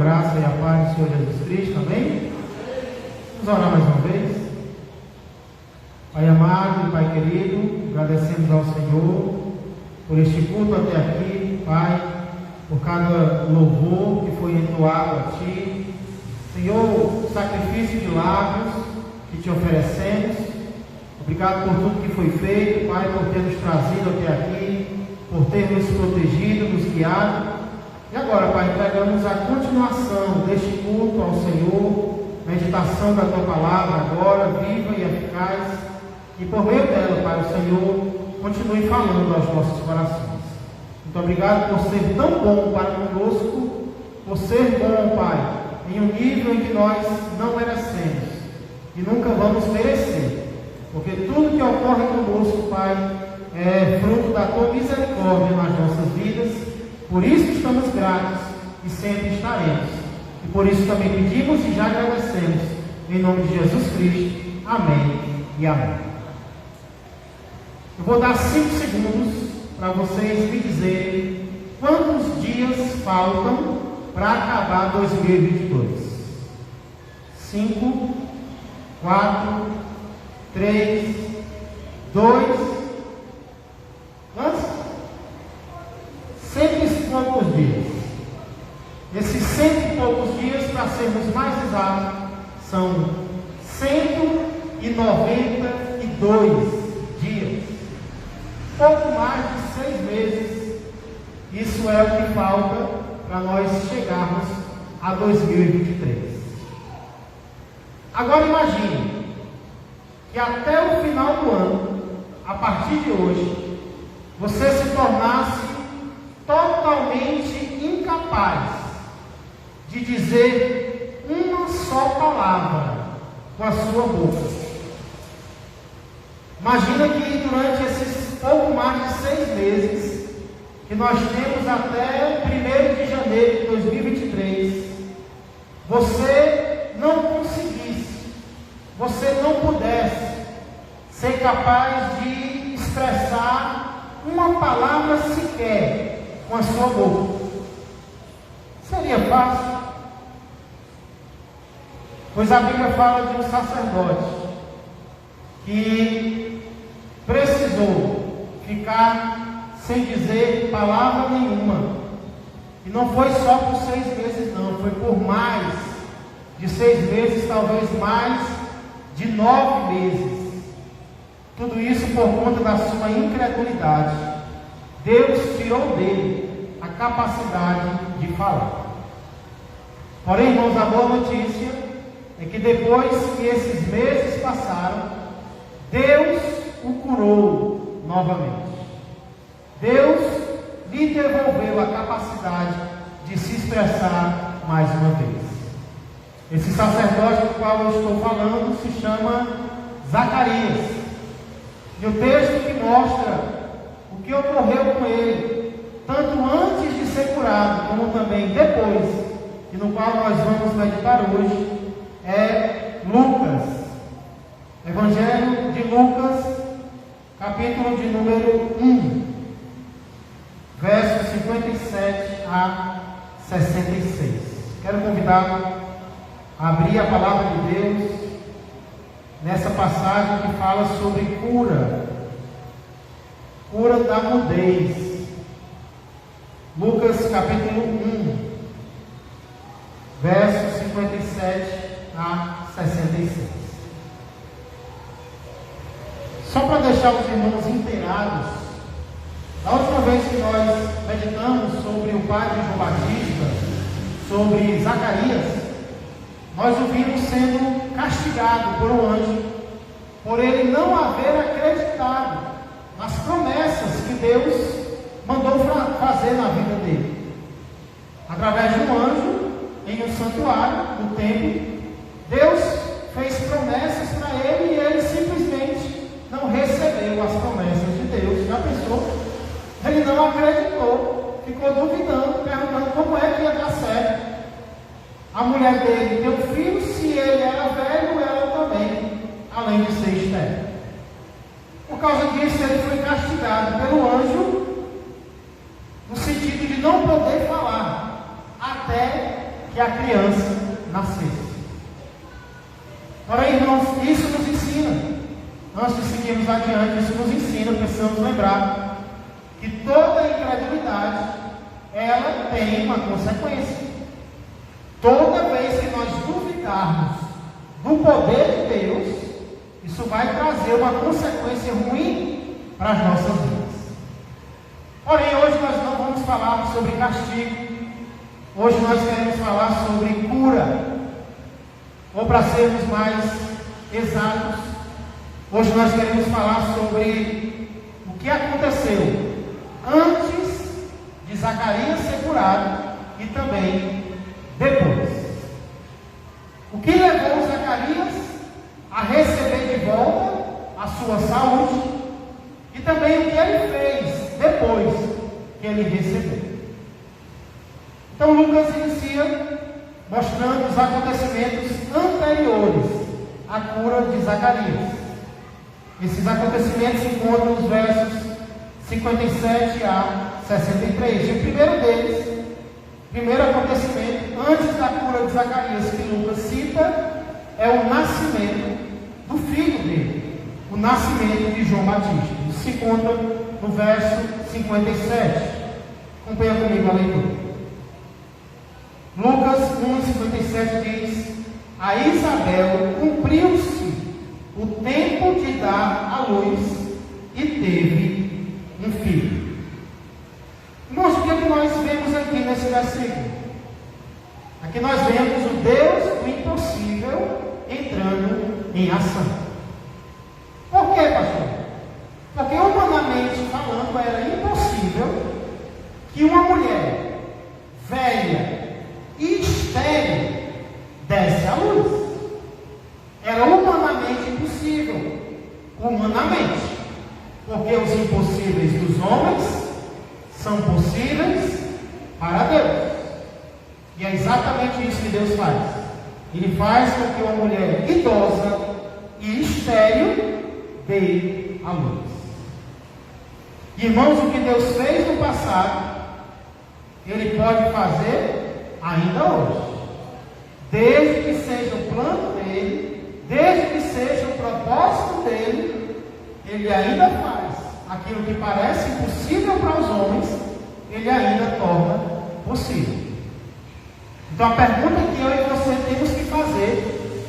graça e a paz do Senhor Jesus Cristo, amém? Vamos orar mais uma vez. Pai amado e Pai querido, agradecemos ao Senhor por este culto até aqui, Pai, por cada louvor que foi entoado a Ti. Senhor, sacrifício de lábios que Te oferecemos. Obrigado por tudo que foi feito, Pai, por ter nos trazido até aqui, por ter nos protegido, nos guiado. E agora, Pai, entregamos a continuação deste culto ao Senhor, meditação da Tua Palavra agora, viva e eficaz, e por meio dela, Pai, o Senhor continue falando aos nossos corações. Muito obrigado por ser tão bom para conosco, por ser bom, Pai, em um nível em que nós não merecemos e nunca vamos merecer, porque tudo que ocorre conosco, Pai, é fruto da Tua misericórdia nas nossas vidas. Por isso estamos gratos e sempre estaremos. E por isso também pedimos e já agradecemos. Em nome de Jesus Cristo. Amém e amém. Eu vou dar 5 segundos para vocês me dizerem quantos dias faltam para acabar 2022. 5, 4, 3, 2, quantos? 100 e poucos dias. Esses 100 e poucos dias, para sermos mais exatos, são 192 dias. Pouco mais de 6 meses. Isso é o que falta para nós chegarmos a 2023. Agora imagine que até o final do ano, a partir de hoje, você se tornasse totalmente incapaz de dizer uma só palavra com a sua boca. Imagina que durante esses pouco mais de 6 meses que nós temos até 1º de janeiro de 2023, você não conseguisse, você não pudesse ser capaz de expressar uma palavra sequer com a sua boca. Seria fácil? Pois a Bíblia fala de um sacerdote que precisou ficar sem dizer palavra nenhuma. E não foi só por 6 meses não, foi por mais de 6 meses, talvez mais de 9 meses. Tudo isso por conta da sua incredulidade. Deus tirou dele a capacidade de falar. Porém, irmãos, a boa notícia é que depois que esses meses passaram, Deus o curou novamente. Deus lhe devolveu a capacidade de se expressar mais uma vez. Esse sacerdote do qual eu estou falando se chama Zacarias. E o texto que mostra o que ocorreu com ele, tanto antes de ser curado, como também depois, e no qual nós vamos meditar hoje, é Lucas. Evangelho de Lucas, capítulo de número 1, versos 57 a 66. Quero convidar a abrir a palavra de Deus nessa passagem que fala sobre cura da mudez. Lucas capítulo 1, versos 57 a 66. Só para deixar os irmãos inteirados, da última vez que nós meditamos sobre o pai de João Batista, sobre Zacarias, nós o vimos sendo castigado por um anjo, por ele não haver acreditado nas promessas que Deus mandou fazer na vida dele. Através de um anjo, em um santuário, no templo, Deus fez promessas para ele e ele simplesmente não recebeu as promessas de Deus. Já pensou? Ele não acreditou, ficou duvidando, perguntando como é que ia dar certo. A mulher dele deu filho, se ele era velho, ela também, além de ser estéril. Por causa disso, ele foi castigado pelo anjo, no sentido de não poder falar, até que que a criança nascesse. Porém, irmãos, isso nos ensina. Antes de seguirmos adiante, isso nos ensina, precisamos lembrar que toda incredulidade, ela tem uma consequência. Toda vez que nós duvidarmos do poder de Deus, isso vai trazer uma consequência ruim para as nossas vidas. Porém, hoje nós não vamos falar sobre castigo. Hoje nós queremos falar sobre cura. Ou, para sermos mais exatos, hoje nós queremos falar sobre o que aconteceu antes de Zacarias ser curado e também depois. O que levou Zacarias a receber de volta a sua saúde e também o que ele fez depois que ele recebeu. Então Lucas inicia mostrando os acontecimentos anteriores à cura de Zacarias. Esses acontecimentos se encontram nos versos 57 a 63. E o primeiro deles, o primeiro acontecimento antes da cura de Zacarias que Lucas cita, é o nascimento do filho dele, o nascimento de João Batista. Isso se encontra no verso 57. Acompanha comigo a leitura. Lucas 1,57 diz: a Isabel cumpriu-se o tempo de dar à luz e teve um filho. Irmãos, o que é que nós vemos aqui nesse versículo? Aqui nós vemos o Deus do impossível entrando em ação. Por quê, pastor? Porque humanamente falando era impossível que uma mulher velha e estéril desse à luz. Era humanamente impossível. Humanamente. Porque os impossíveis dos homens são possíveis para Deus. E é exatamente isso que Deus faz. Ele faz com que uma mulher idosa e estéril dê à luz. Irmãos, o que Deus fez no passado, Ele pode fazer ainda hoje, desde que seja o plano dele, desde que seja o propósito dele, ele ainda faz aquilo que parece impossível para os homens, ele ainda torna possível. Então a pergunta que eu e você temos que fazer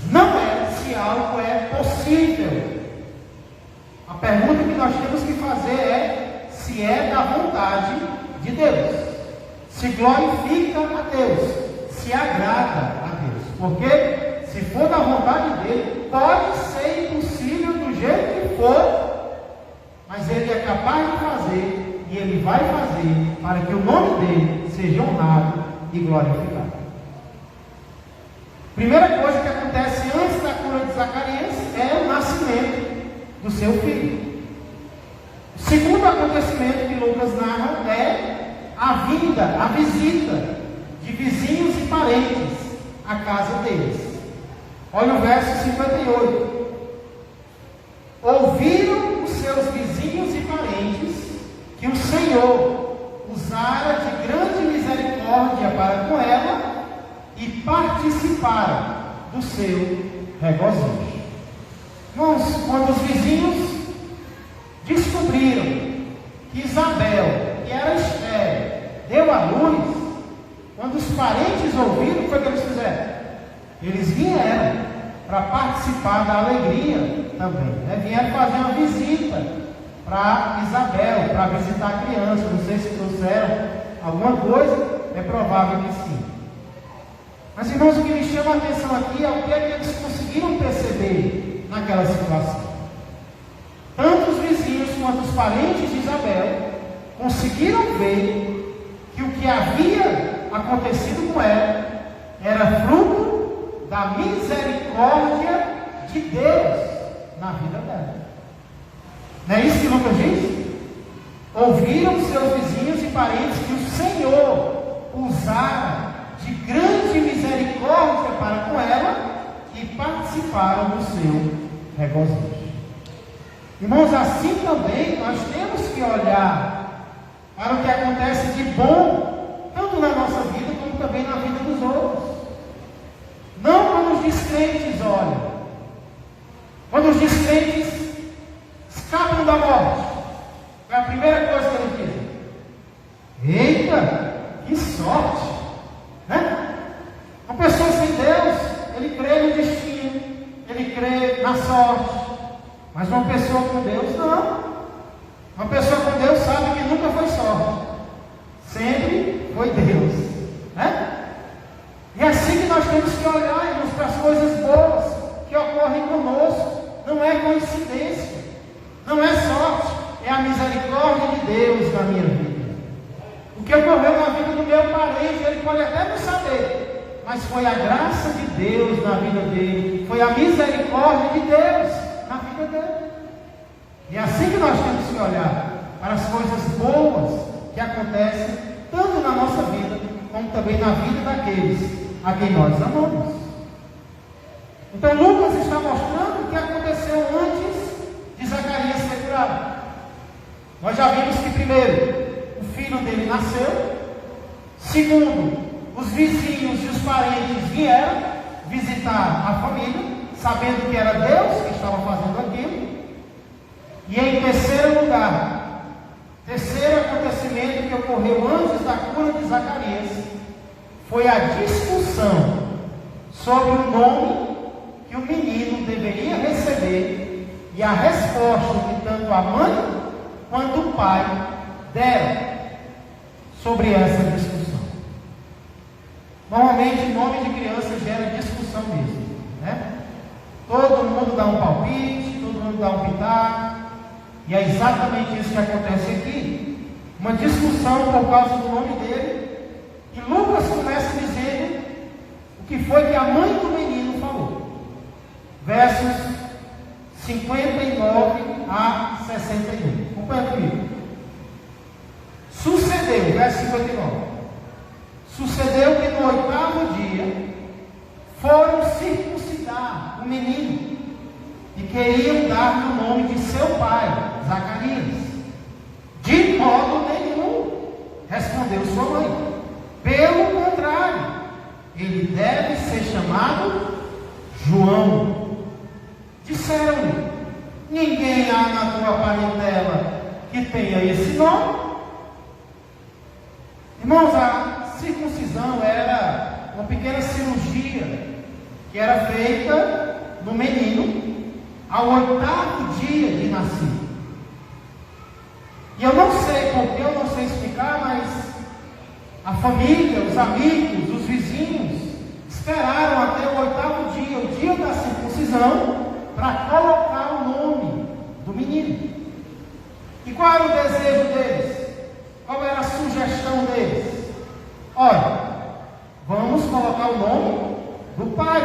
não é se algo é possível. A pergunta que nós temos que fazer é se é da vontade de Deus, se glorifica a Deus, se agrada a Deus. Porque se for da vontade dele, pode ser impossível do jeito que for, mas ele é capaz de fazer e ele vai fazer para que o nome dele seja honrado e glorificado. Primeira coisa que acontece antes da cura de Zacarias é o nascimento do seu filho. O segundo acontecimento que Lucas narra é a vinda, a visita de vizinhos e parentes à casa deles. Olha o verso 58. Ouviram os seus vizinhos e parentes que o Senhor usara de grande misericórdia para com ela e participaram do seu regozijo. Irmãos, quando os vizinhos descobriram que Isabel, que era estéril, deu à luz, quando os parentes ouviram, foi o que eles fizeram? Eles vieram para participar da alegria também, né? Vieram fazer uma visita para Isabel, para visitar a criança. Não sei se trouxeram alguma coisa, é provável que sim. Mas, irmãos, o que me chama a atenção aqui é o que eles conseguiram perceber naquela situação. Tanto os vizinhos quanto os parentes de Isabel conseguiram ver que o que havia acontecido com ela era fruto da misericórdia de Deus na vida dela. Não é isso que Lucas diz? Ouviram seus vizinhos e parentes que o Senhor usara de grande misericórdia para com ela e participaram do seu regozijo. Irmãos, assim também nós temos que olhar para o que acontece de bom, tanto na nossa vida como também na vida dos outros. Uma pessoa sem Deus, ele crê no destino, ele crê na sorte. Mas uma pessoa com Deus, não. Uma pessoa com Deus sabe que nunca foi sorte, sempre foi Deus, né? E é assim que nós temos que olhar, irmãos, para as coisas boas que ocorrem conosco. Não é coincidência, não é sorte, é a misericórdia de Deus na minha vida. O que ocorreu na vida do meu parente, ele pode até não saber, mas foi a graça de Deus na vida dele, foi a misericórdia de Deus na vida dele. E é assim que nós temos que olhar para as coisas boas que acontecem, tanto na nossa vida, como também na vida daqueles a quem nós amamos. Então Lucas está mostrando o que aconteceu antes de Zacarias ser curado. Nós já vimos que primeiro, o filho dele nasceu. Segundo, os vizinhos e os parentes vieram visitar a família, sabendo que era Deus que estava fazendo aquilo. E em terceiro lugar, terceiro acontecimento que ocorreu antes da cura de Zacarias, foi a discussão sobre o nome que o menino deveria receber e a resposta que tanto a mãe quanto o pai deram sobre essa discussão. Normalmente o nome de criança gera discussão mesmo, né? Todo mundo dá um palpite, todo mundo dá um pitaco, e é exatamente isso que acontece aqui. Uma discussão por causa do nome dele. E Lucas começa dizendo o que foi que a mãe do menino falou. Versos 59 a 61. Acompanha comigo. Sucedeu, verso 59. Sucedeu que no 8º dia foram circuncidar o menino e queriam dar-lhe o nome de seu pai, Zacarias. De modo nenhum, respondeu sua mãe. Pelo contrário, ele deve ser chamado João. Disseram-lhe: ninguém há na tua parentela que tenha esse nome. Irmãos, a circuncisão era uma pequena cirurgia que era feita no menino ao 8º dia de nascido. E eu não sei porque, eu não sei explicar, mas a família, os amigos, os vizinhos esperaram até o 8º dia, o dia da circuncisão, para colocar o nome do menino. E qual era o desejo deles? Qual era a sugestão deles? Olha, vamos colocar o nome do pai.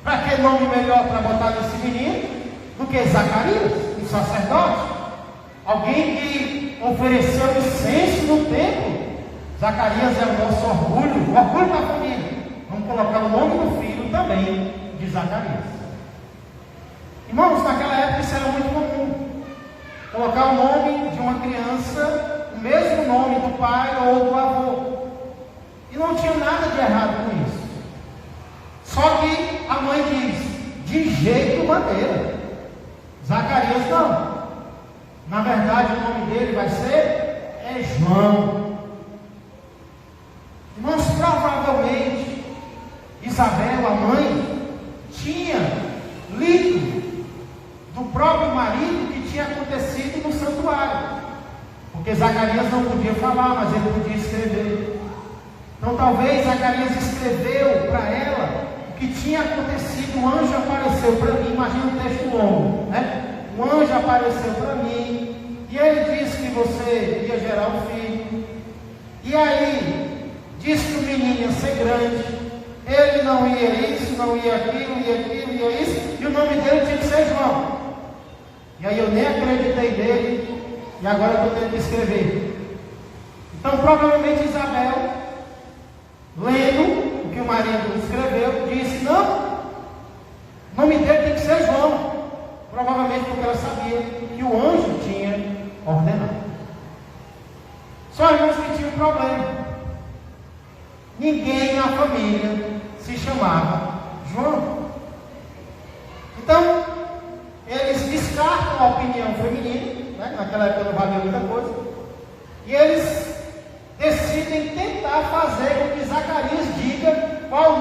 Para que nome melhor para botar nesse menino do que Zacarias, o sacerdote? Alguém que ofereceu incenso no templo. Zacarias é o nosso orgulho, o orgulho da família. Vamos colocar o nome do filho também de Zacarias. Irmãos, naquela época isso era muito comum. Colocar o nome de uma criança, o mesmo nome do pai ou do avô. E não tinha nada de errado com isso. Só que a mãe diz: de jeito maneira. Zacarias não. Na verdade o nome dele vai ser João. Irmãos, provavelmente Isabel, a mãe, tinha lido do próprio marido que tinha acontecido no santuário, porque Zacarias não podia falar, mas ele podia escrever. Então talvez Zacarias escreveu para ela o que tinha acontecido. Um anjo apareceu para mim, imagina um texto longo, né? Um anjo apareceu para mim e ele disse que você ia gerar um filho, e aí disse que o menino ia ser grande, ele não ia isso, não ia aquilo, ia isso, e o nome dele tinha que ser João. E aí eu nem acreditei nele, e agora eu estou tendo que escrever. Então provavelmente Isabel, lendo o que o marido escreveu, disse: não, o nome dele tem que ser João. Provavelmente porque ela sabia que o anjo tinha ordenado. Só, irmãos, que tinha um problema. Ninguém na família se chamava João. Então, eles descartam a opinião feminina, né? Naquela época não valia muita coisa, e eles decidem tentar fazer com que Zacarias diga qual o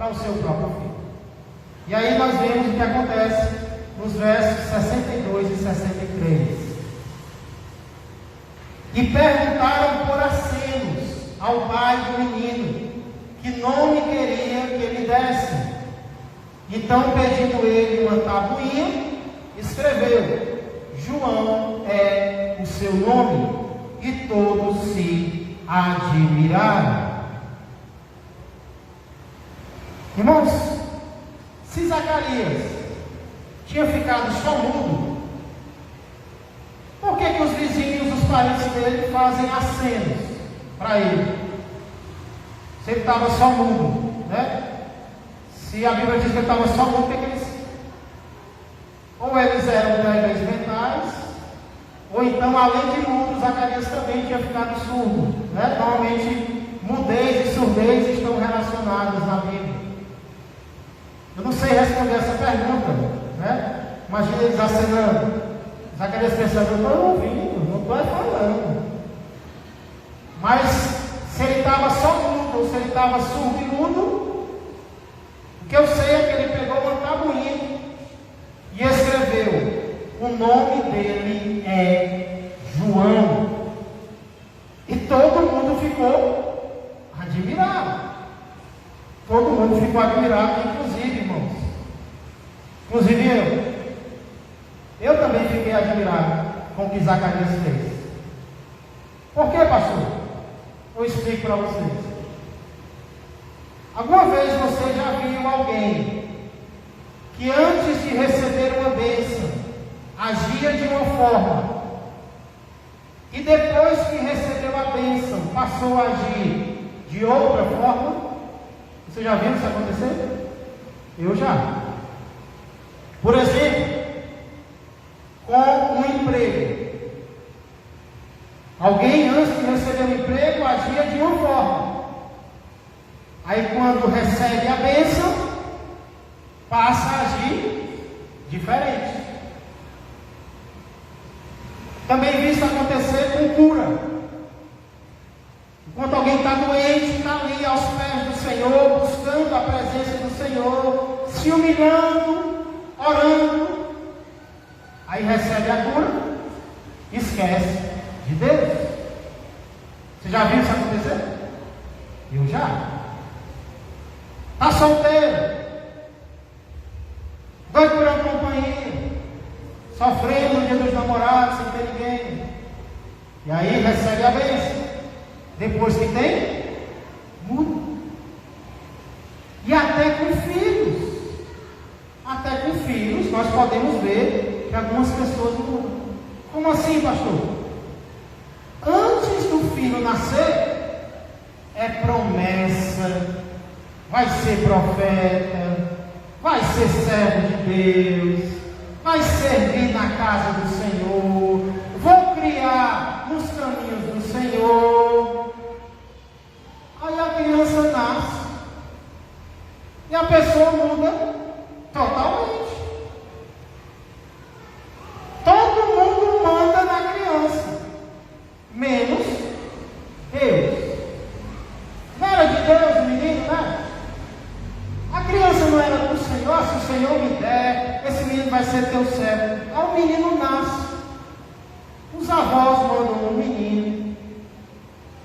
para o seu próprio filho. E aí nós vemos o que acontece nos versos 62 e 63. E perguntaram por acenos ao pai do menino, que nome queria que ele desse. Então, pedindo ele uma tabuinha, escreveu: João é o seu nome. E todos se admiraram. Irmãos, se Zacarias tinha ficado só mudo, por que os vizinhos, os parentes dele, fazem acenos para ele? Se ele estava só mudo, né? Se a Bíblia diz que ele estava só mudo, por que eles... Ou eles eram débeis mentais, ou então, além de mudo, Zacarias também tinha ficado surdo, né? Normalmente, mudez e surdez estão relacionadas na Bíblia. Eu não sei responder essa pergunta, né? Imagina eles acenando. Zacarias pensando: eu estou ouvindo, não estou falando. Mas se ele estava só mudo, ou se ele estava surdo e mudo, o que eu sei é que ele pegou uma tabuinha e escreveu: o nome dele é João. E todo mundo ficou admirado. Todo mundo ficou admirado, inclusive, irmãos. Inclusive eu também fiquei admirado com o que Zacarias fez. Por quê, pastor? Eu explico para vocês. Alguma vez você já viu alguém que antes de receber uma bênção agia de uma forma, e depois que recebeu a bênção passou a agir de outra forma? Você já viu isso acontecer? Eu já. Por exemplo, com um emprego. Alguém antes de receber um emprego agia de uma forma. Aí quando recebe a bênção, passa a agir diferente. Também vi isso acontecer com cura. Enquanto alguém está doente, está ali aos pés do Senhor, buscando a presença do Senhor, se humilhando, orando, aí recebe a cura, esquece de Deus. Você já viu isso acontecer? Eu já. Está solteiro, doido por uma companhia, sofrendo no dia dos namorados, sem ter ninguém, e aí recebe a bênção. Depois que tem, muda. E até com filhos. Até com filhos nós podemos ver que algumas pessoas mudam. Como assim, pastor? Antes do filho nascer, é promessa, vai ser profeta, vai ser servo de Deus, vai servir na casa do Senhor, vou criar nos caminhos do Senhor. Aí a criança nasce e a pessoa muda totalmente. Todo mundo manda na criança, menos Deus. Não era de Deus o menino, né? A criança não era do Senhor. Se o Senhor me der, esse menino vai ser teu servo. Aí o menino nasce. Os avós mandam um menino,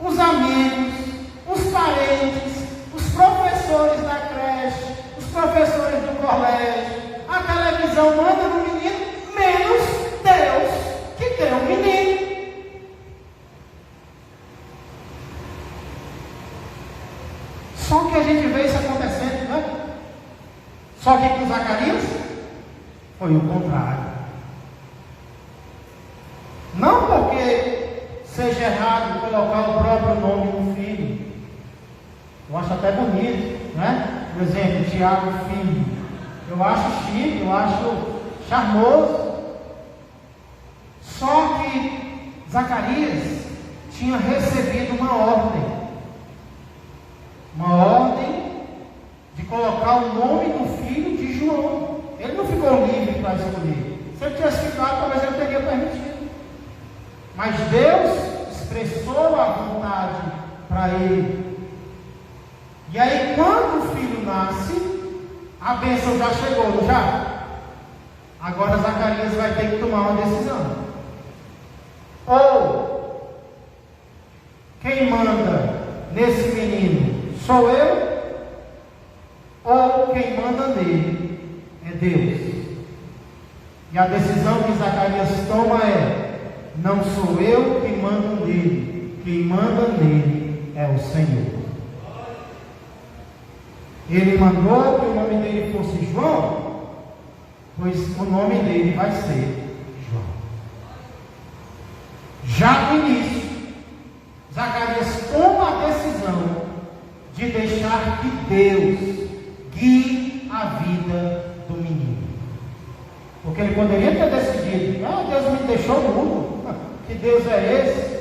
os amigos, os parentes, os professores da creche, os professores do colégio, a televisão manda no menino, menos Deus, que tem um menino. Só que a gente vê isso acontecendo, né? Só que com Zacarias foi o contrário. Não porque seja errado colocar o próprio nome no filho. Eu acho até bonito, né? Por exemplo, Tiago Filho. Eu acho chique, eu acho charmoso. Só que Zacarias tinha recebido uma ordem. Uma ordem de colocar o nome do filho de João. Ele não ficou livre para escolher. Se ele tivesse ficado, talvez ele teria permitido. Mas Deus expressou a vontade para ele. E E aí, quando o filho nasce, a bênção já chegou, não já? Agora Zacarias vai ter que tomar uma decisão. Ou quem manda nesse menino sou eu, ou quem manda nele é Deus. E a decisão que Zacarias toma é: não sou eu que mando nele, quem manda nele é o Senhor. Ele mandou que o nome dele fosse João, pois o nome dele vai ser João. Já no início, Zacarias toma a decisão de deixar que Deus guie a vida do menino. Porque ele poderia ter decidido: Deus me deixou mudo, que Deus é esse?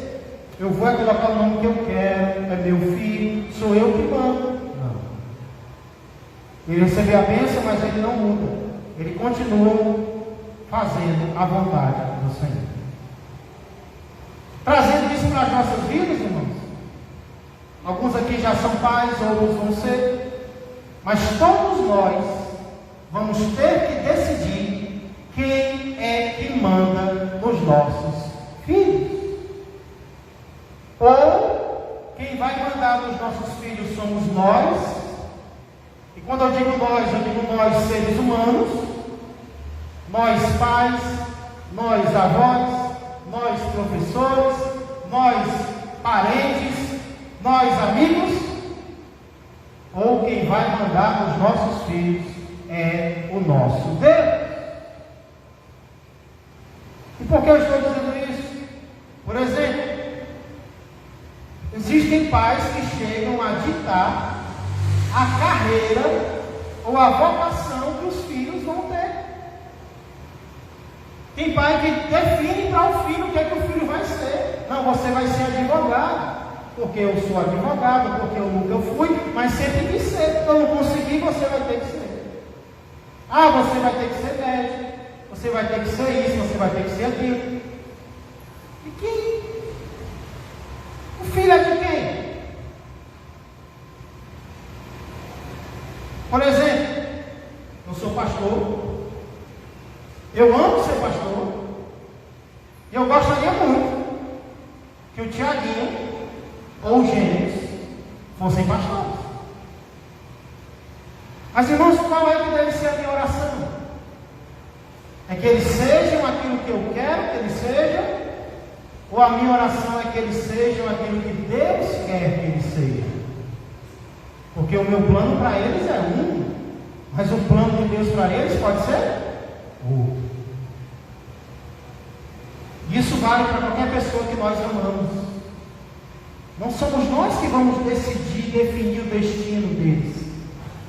Eu vou colocar o nome que eu quero, é meu filho, sou eu que mando. Não. Ele recebeu a bênção, mas ele não muda. Ele continua fazendo a vontade do Senhor. Trazendo isso para as nossas vidas, irmãos. Alguns aqui já são pais, outros vão ser. Mas todos nós vamos ter que decidir quem é que manda nos nossos filhos. Ou quem vai mandar nos nossos filhos somos nós. E quando eu digo nós seres humanos, nós pais, nós avós, nós professores, nós parentes, nós amigos. Ou quem vai mandar nos nossos filhos é o nosso Deus. E por que eu estou dizendo isso? Por exemplo, existem pais que chegam a ditar a carreira ou a vocação que os filhos vão ter. Tem pai que define para o filho o que é que o filho vai ser. Não, você vai ser advogado, porque eu sou advogado, porque eu nunca fui, mas sempre quis ser. Eu não consegui, você vai ter que ser. Você vai ter que ser médico, você vai ter que ser isso, você vai ter que ser aquilo. E quem? O filho é de quem? Por exemplo, eu sou pastor, eu amo ser pastor, e eu gostaria muito que o Tiaguinho ou o Gênesis fossem pastores. Mas, irmãos, qual é que deve ser a minha oração? É que eles sejam aquilo que eu quero que eles sejam? Ou a minha oração é que eles sejam aquilo que Deus quer que eles sejam? Porque o meu plano para eles é um, mas o plano de Deus para eles pode ser outro. Isso vale para qualquer pessoa que nós amamos. Não somos nós que vamos decidir, definir o destino deles.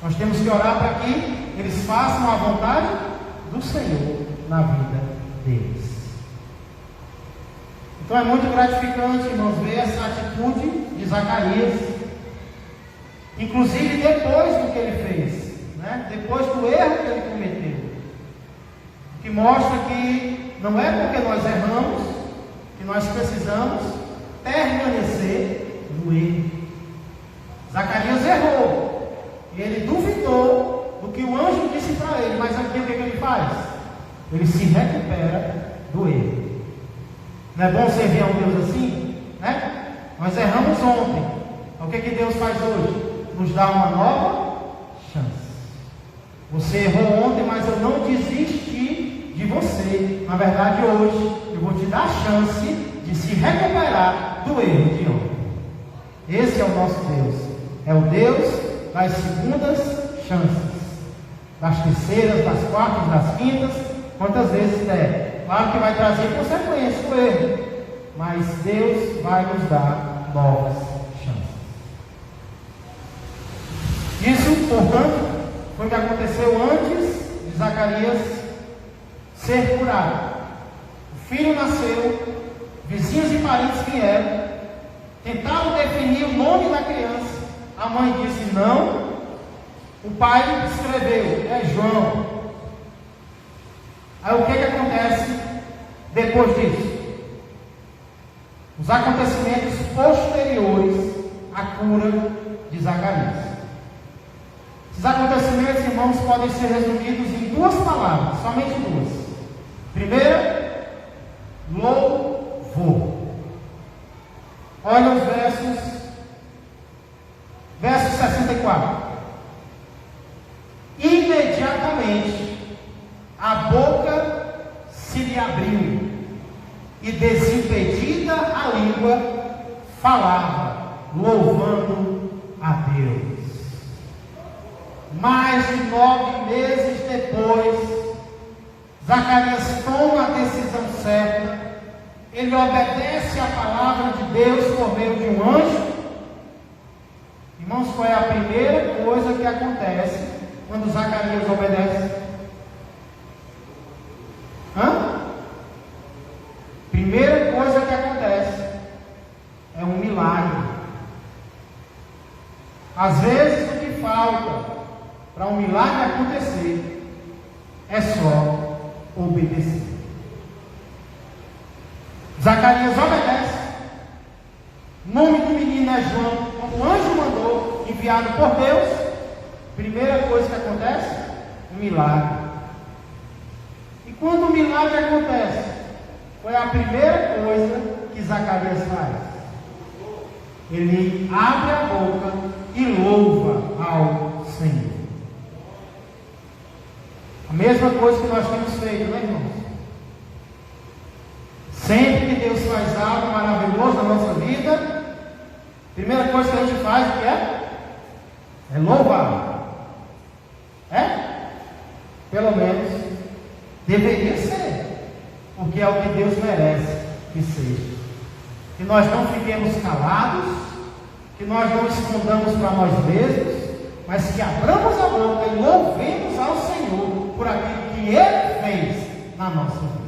Nós temos que orar para que eles façam a vontade do Senhor na vida deles. Então é muito gratificante, irmãos, ver essa atitude de Zacarias, inclusive depois do que ele fez, depois do erro que ele cometeu, que mostra que não é porque nós erramos que nós precisamos permanecer no erro. Zacarias errou, e ele duvidou do que o anjo disse para ele, mas aqui o que ele faz? Ele se recupera do erro. Não é bom servir a um Deus assim? Nós erramos ontem. O que Deus faz hoje? Nos dá uma nova chance. Você errou ontem, mas eu não desisti de você. Na verdade, hoje eu vou te dar a chance de se recuperar do erro de ontem. Esse é o nosso Deus. É o Deus das segundas chances, das terceiras, das quartas, das quintas, quantas vezes der. Claro que vai trazer consequências do erro, mas Deus vai nos dar novas chances. Isso, portanto, foi o que aconteceu antes de Zacarias ser curado. O filho nasceu, vizinhos e parentes vieram, tentaram definir o nome da criança. A mãe disse não. O pai escreveu, é João. Aí o que acontece depois disso? Os acontecimentos posteriores à cura de Zacarias. irmãos, podem ser resumidos em duas palavras, somente duas. Primeira, louvor. Olha os verso 64. Imediatamente a boca se lhe abriu, e desimpedida a língua falava, louvando a Deus. Mais de 9 meses depois, Zacarias toma a decisão certa. Ele obedece à palavra de Deus por meio de um anjo. Irmãos, qual é a primeira coisa que acontece quando Zacarias obedece? Primeira coisa que acontece é um milagre. Às vezes o que falta para um milagre acontecer é só obedecer. Zacarias obedece. O nome do menino é João. Como o anjo mandou, enviado por Deus, primeira coisa que acontece, um milagre. E quando o milagre acontece, foi a primeira coisa que Zacarias faz. Ele abre a boca e louva ao Senhor. A mesma coisa que nós temos feito, né, irmãos? Sempre que Deus faz algo maravilhoso na nossa vida, a primeira coisa que a gente faz, o que é? É louvar. É? Pelo menos deveria ser. Porque é o que Deus merece que seja. Que nós não fiquemos calados, que nós não escondamos para nós mesmos, mas que abramos a boca e louvemos ao Senhor por aquilo que Ele fez na nossa vida.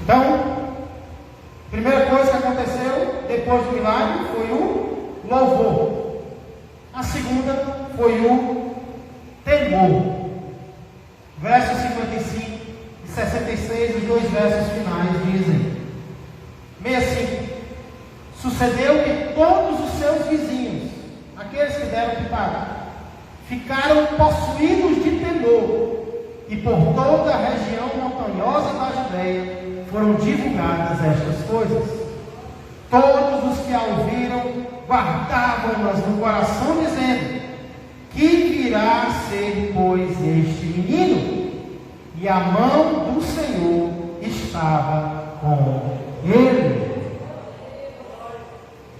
Então, a primeira coisa que aconteceu depois do milagre foi o louvor. A segunda foi o temor. Versos 55 e 66, os dois versos finais dizem: 65. Sucedeu que todos os seus vizinhos, aqueles que deram pitaco, ficaram possuídos de temor, e por toda a região montanhosa da Judeia foram divulgadas estas coisas. Todos os que a ouviram guardavam-nas no coração, dizendo: que virá a ser, pois, este menino? E a mão do Senhor estava com ele.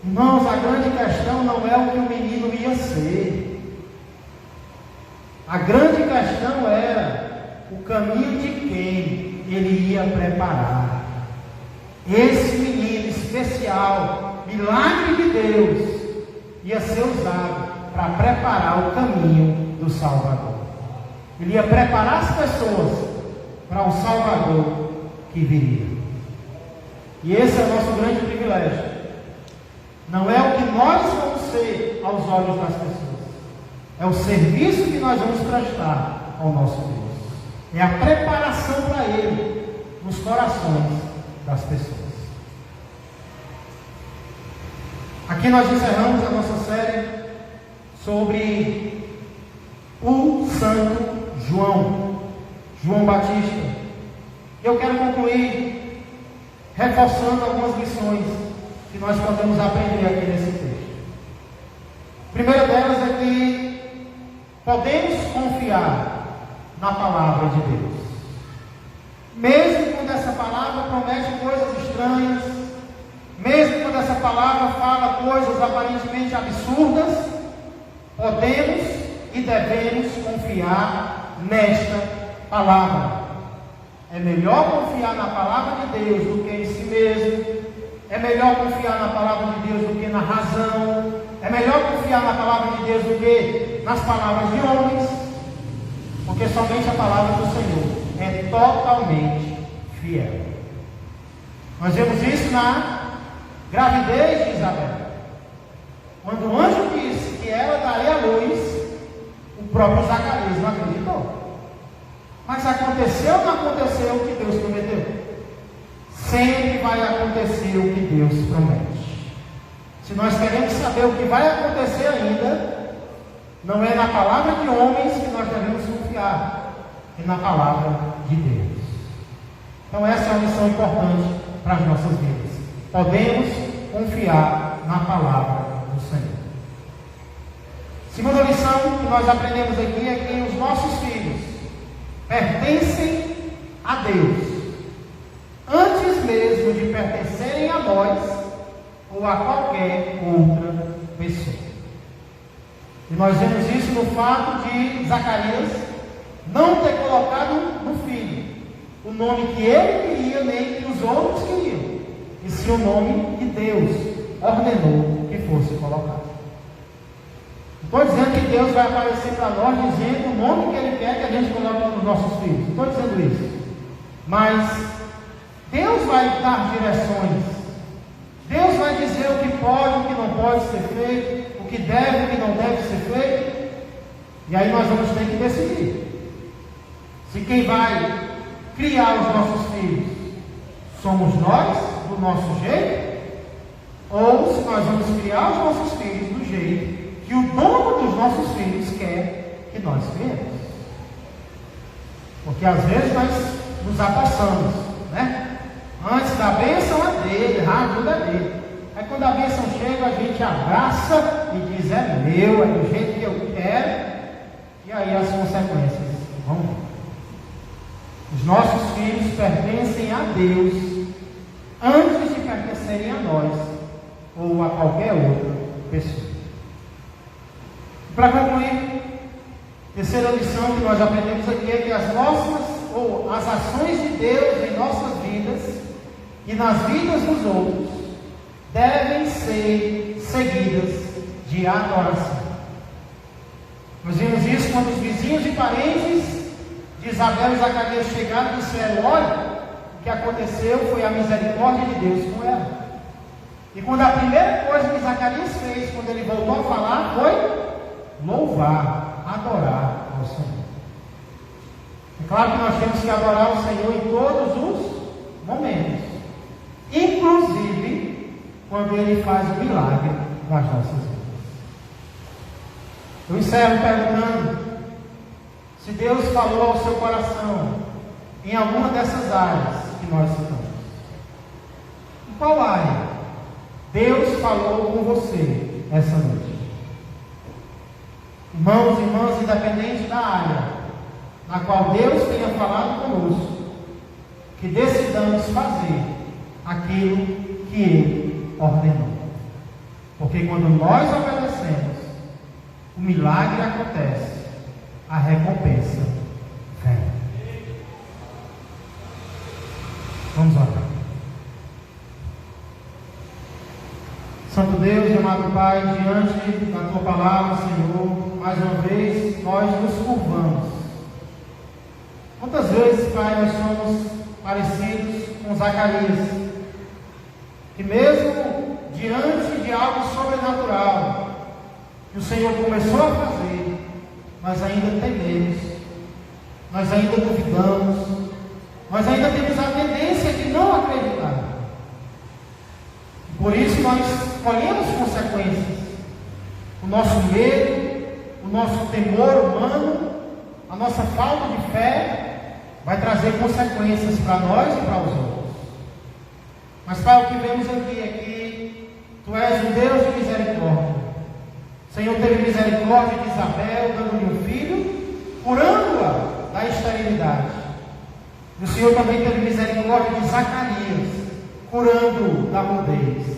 Irmãos, a grande questão não é o que o menino ia ser. A grande questão era o caminho de quem ele ia preparar. Esse menino especial, milagre de Deus, ia ser usado para preparar o caminho do Salvador. Ele ia preparar as pessoas para o Salvador que viria. E esse é o nosso grande privilégio. Não é o que nós vamos ser aos olhos das pessoas, é o serviço que nós vamos prestar ao nosso Deus. É a preparação para Ele nos corações das pessoas. Aqui nós encerramos a nossa série sobre o Santo João Batista. Eu quero concluir reforçando algumas lições que nós podemos aprender aqui nesse texto. A primeira delas é que podemos confiar na palavra de Deus. Mesmo quando essa palavra promete coisas estranhas, mesmo quando essa palavra fala coisas aparentemente absurdas, podemos e devemos confiar nesta palavra. É melhor confiar na palavra de Deus do que em si mesmo. É melhor confiar na palavra de Deus do que na razão. É melhor confiar na palavra de Deus do que nas palavras de homens. Porque somente a palavra do Senhor é totalmente fiel. Nós vemos isso na gravidez de Isabel. Quando o anjo disse que ela daria a luz, o próprio Zacarias não acreditou. Mas aconteceu ou não aconteceu o que Deus prometeu? Sempre vai acontecer o que Deus promete. Se nós queremos saber o que vai acontecer ainda, Não é na palavra de homens que nós devemos confiar, é na palavra de Deus. Então essa é uma lição importante para as nossas vidas. Podemos confiar na palavra do Senhor. Segunda lição que nós aprendemos aqui é que os nossos filhos pertencem a Deus, antes mesmo de pertencerem a nós ou a qualquer outra pessoa. E nós vemos isso no fato de Zacarias não ter colocado no filho o nome que ele queria, nem que os outros queriam, e sim o nome que Deus ordenou que fosse colocado. Não estou dizendo que Deus vai aparecer para nós dizendo o nome que Ele quer que a gente coloque nos nossos filhos. Não estou dizendo isso. Mas Deus vai dar direções. Deus vai dizer o que pode, o que não pode ser feito, o que deve, o que não deve ser feito. E aí nós vamos ter que decidir se quem vai criar os nossos filhos somos nós, do nosso jeito, ou se nós vamos criar os nossos filhos do jeito que o dono dos nossos filhos quer que nós criemos. Porque às vezes nós nos apossamos, né? Antes da bênção é dele, a ajuda é dele. Aí quando a bênção chega, a gente abraça e diz: é meu, é do jeito que eu quero. E aí as consequências vão vir. Os nossos filhos pertencem a Deus antes de pertencerem a nós ou a qualquer outra pessoa. Para concluir, terceira lição que nós aprendemos aqui é que as ações de Deus em nossas vidas e nas vidas dos outros devem ser seguidas de adoração. Nós vimos isso quando os vizinhos e parentes de Isabel e Zacarias chegaram e disseram: olha, o que aconteceu foi a misericórdia de Deus com ela. E quando a primeira coisa que Zacarias fez, quando ele voltou a falar, foi louvar, adorar ao Senhor. É claro que nós temos que adorar o Senhor em todos os momentos, inclusive quando Ele faz o milagre nas nossas vidas. Eu encerro perguntando se Deus falou ao seu coração em alguma dessas áreas que nós citamos. Em qual área Deus falou com você essa noite? Irmãos e irmãs, independente da área na qual Deus tenha falado conosco, que decidamos fazer aquilo que Ele ordenou. Porque quando nós obedecemos, o milagre acontece, a recompensa vem. Vamos orar. Santo Deus e amado Pai, diante da Tua palavra, Senhor, mais uma vez nós nos curvamos. Quantas vezes, Pai, nós somos parecidos com Zacarias, que mesmo diante de algo sobrenatural que o Senhor começou a fazer, nós ainda tememos, nós ainda duvidamos, nós ainda temos a tendência de não acreditar. Por isso nós colhemos consequências. O nosso medo, o nosso temor humano, a nossa falta de fé vai trazer consequências para nós e para os outros. Mas, Pai, o que vemos aqui é que Tu és um Deus de misericórdia. O Senhor teve misericórdia de Isabel, dando-lhe um filho, curando-a da esterilidade. E o Senhor também teve misericórdia de Zacarias, curando-o da mudez.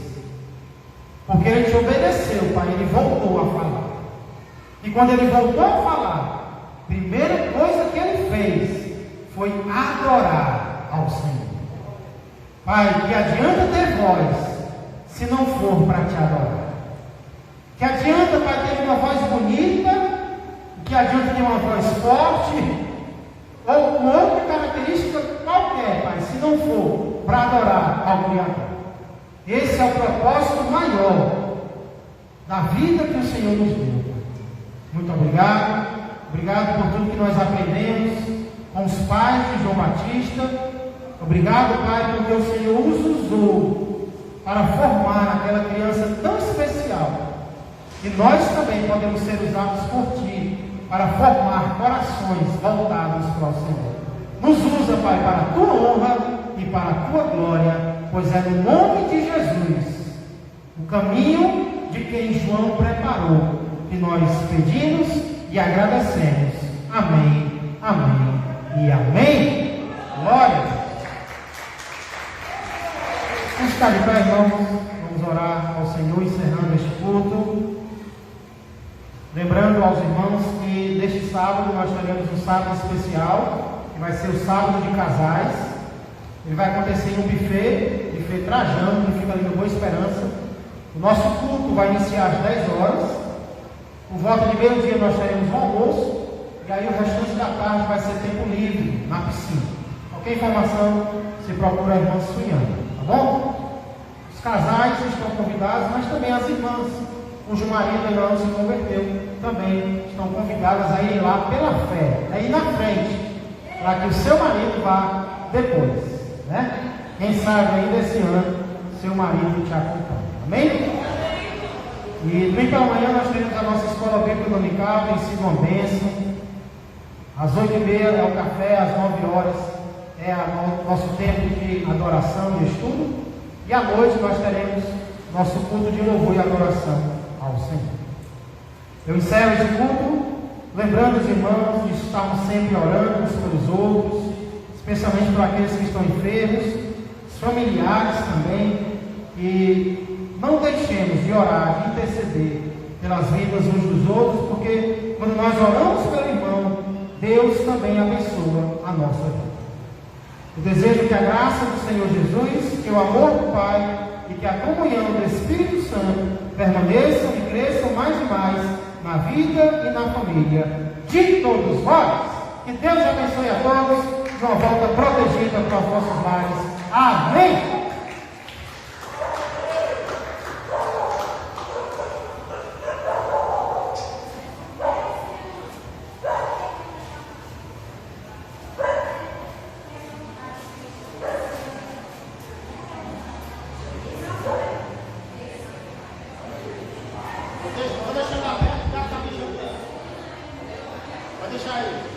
Porque ele te obedeceu, Pai, ele voltou a falar. E quando ele voltou a falar, a primeira coisa que ele fez foi adorar ao Senhor. Pai, que adianta ter voz se não for para te adorar? Que adianta, Pai, ter uma voz bonita? Que adianta ter uma voz forte? Ou uma outra característica qualquer, Pai, se não for para adorar ao Criador? Esse é o propósito maior da vida que o Senhor nos deu. Muito obrigado. Obrigado por tudo que nós aprendemos com os pais de João Batista. Obrigado, Pai, porque o Senhor os usou para formar aquela criança tão especial E nós também podemos ser usados por Ti para formar corações voltados para o Senhor. Nos usa, Pai, para a Tua honra e para a Tua glória, pois é no nome de Jesus, o caminho de quem João preparou, que nós pedimos e agradecemos. Amém, amém e amém. Glória a Deus. Vamos ficar de pé, irmãos. Vamos orar ao Senhor, encerrando este culto. Lembrando aos irmãos que neste sábado nós teremos um sábado especial, que vai ser o sábado de casais. Ele vai acontecer em um buffet Trajano, que fica ali no Boa Esperança. O nosso culto vai iniciar às 10 horas. Por volta de meio-dia nós teremos um almoço. E aí o restante da tarde vai ser tempo livre na piscina. Qualquer informação, se procura a irmã Suiana, tá bom? Os casais estão convidados, mas também as irmãs, cujo marido ainda não se converteu, também estão convidadas a ir lá pela fé, a ir na frente, para que o seu marido vá depois, né? Quem sabe ainda esse ano, seu marido te acompanha, amém? E domingo pela manhã nós teremos a nossa escola bíblica dominical, tem sido uma bênção. Às 8h30 é o café, às 9 horas é o nosso tempo de adoração e estudo. E à noite nós teremos nosso culto de louvor e adoração ao Senhor. Eu encerro esse culto lembrando os irmãos de estarmos sempre orando uns pelos outros, especialmente para aqueles que estão enfermos, os familiares também, e não deixemos de orar, de interceder pelas vidas uns dos outros, porque quando nós oramos pelo irmão, Deus também abençoa a nossa vida. Eu desejo que a graça do Senhor Jesus, que o amor do Pai e que a comunhão do Espírito Santo permaneçam e cresçam mais e mais na vida e na família de todos vós. Que Deus abençoe a todos de uma volta protegida para os nossos lares. Amém. Pode deixar aí.